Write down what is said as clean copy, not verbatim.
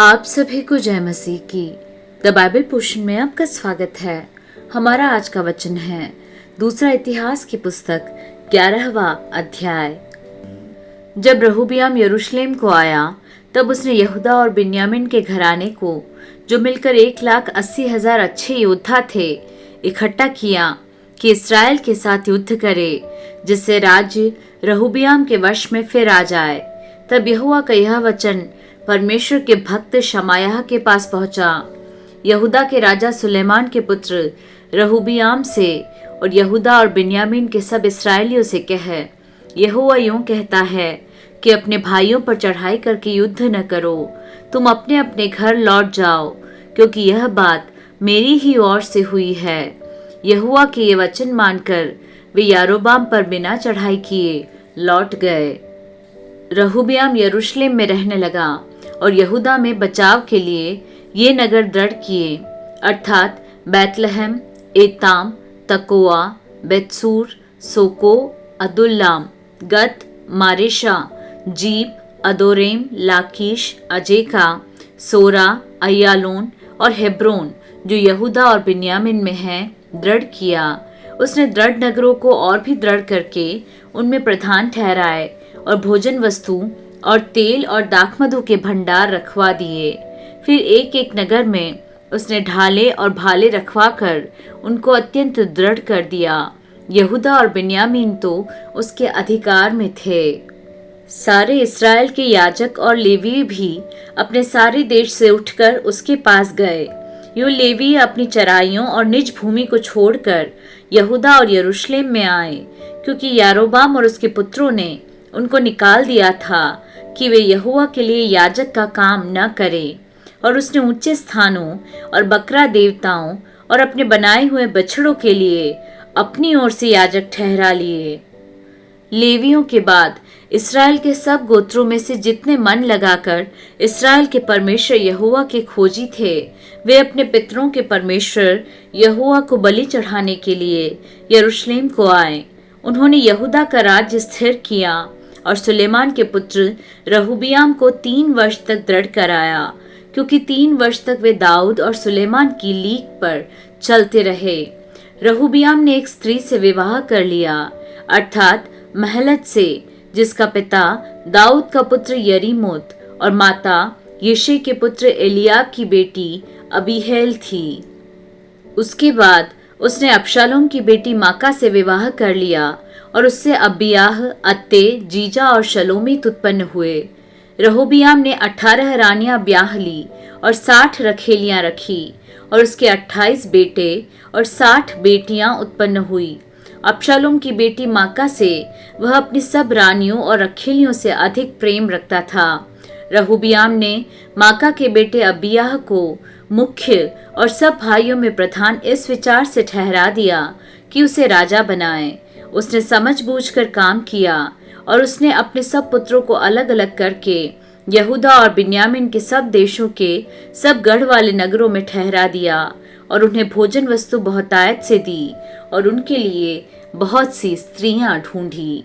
आप सभी को जय मसीह की। द बाइबल पोर्शन में आपका स्वागत है। हमारा आज का वचन है दूसरा इतिहास की पुस्तक 11वां अध्याय। जब रहोबियाम यरूशलेम को आया तब उसने यहूदा और बिन्यामीन के घराने को, जो मिलकर 1,80,000 अच्छे योद्धा थे, इकट्ठा किया कि इस्राएल के साथ युद्ध करे, जिससे राज्य रहोबियाम के वश में फिर आ जाए। तब यहोवा का यह वचन परमेश्वर के भक्त शमायाह के पास पहुंचा। यहूदा के राजा सुलेमान के पुत्र रहोबियाम से और यहूदा और बिन्यामीन के सब इस्राएलियों से कह, यहोवा यूं कहता है कि अपने भाइयों पर चढ़ाई करके युद्ध न करो, तुम अपने अपने घर लौट जाओ, क्योंकि यह बात मेरी ही ओर से हुई है। यहोवा के ये वचन मानकर वे यारोबाम पर बिना चढ़ाई किए लौट गए। रहोबियाम यरूशलेम में रहने लगा और यहूदा में बचाव के लिए ये नगर दृढ़ किए, अर्थात बैतलहम, एताम, तकोआ, बेतसूर, सोको, अदुल्लाम, गत, मारेशा, जीप, अदोरेम, लाकीश, अजेका, सोरा, अय्यालोन और हेब्रोन, जो यहूदा और बिन्यामीन में हैं, दृढ़ किया। उसने दृढ़ नगरों को और भी दृढ़ करके उनमें प्रधान ठहराए और भोजन वस्तु और तेल और दाखमधु के भंडार रखवा दिए। फिर एक एक नगर में उसने ढाले और भाले रखवा कर उनको अत्यंत दृढ़ कर दिया। यहूदा और बिन्यामीन तो उसके अधिकार में थे। सारे इस्राएल के याजक और लेवी भी अपने सारे देश से उठकर उसके पास गए। यूं लेवी अपनी चराइयों और निज भूमि को छोड़कर यहूदा और यरूशलेम में आए, क्योंकि यारोबाम और उसके पुत्रों ने उनको निकाल दिया था कि वे यहोवा के लिए याजक का काम न करें, और उसने ऊंचे स्थानों और बकरा देवताओं और अपने बनाए हुए बछड़ों के लिए अपनी ओर से याजक ठहरा लिए। लेवियों के बाद इस्राएल के सब गोत्रों में से जितने मन लगाकर इस्राएल के परमेश्वर यहोवा के खोजी थे, वे अपने पितरों के परमेश्वर यहोवा को बलि चढ़ाने के लिए यरूशलेम को आए। उन्होंने यहूदा का राज्य स्थिर किया और सुलेमान के पुत्र रहोबियाम को 3 वर्ष तक दृढ़ कराया, क्योंकि 3 वर्ष तक वे दाऊद और सुलेमान की लीक पर चलते रहे। रहोबियाम ने एक स्त्री से विवाह कर लिया, अर्थात महलत से, जिसका पिता दाऊद का पुत्र यरीमोत और माता यिशै के पुत्र एलियाब की बेटी अबीहैल थी। उसके बाद उसने अबशालोम की बेटी माका से विवाह कर लिया और उससे अबियाह, अत्ते, जीजा और शलोमीत उत्पन्न हुए। रहोबियाम ने 18 रानियां ब्याह ली और 60 रखेलियां रखी, और उसके 28 बेटे और 60 बेटियां उत्पन्न हुई। अबशालोम की बेटी माका से वह अपनी सब रानियों और रखेलियों से अधिक प्रेम रखता था। रहोबियाम ने माका के बेटे अबियाह को मुख्य और सब भाइयों में प्रधान इस विचार से ठहरा दिया कि उसे राजा बनाए। उसने समझबूझकर काम किया और उसने अपने सब पुत्रों को अलग अलग करके यहूदा और बिन्यामीन के सब देशों के सब गढ़ वाले नगरों में ठहरा दिया, और उन्हें भोजन वस्तु बहुतायत से दी और उनके लिए बहुत सी स्त्रियां ढूंढी।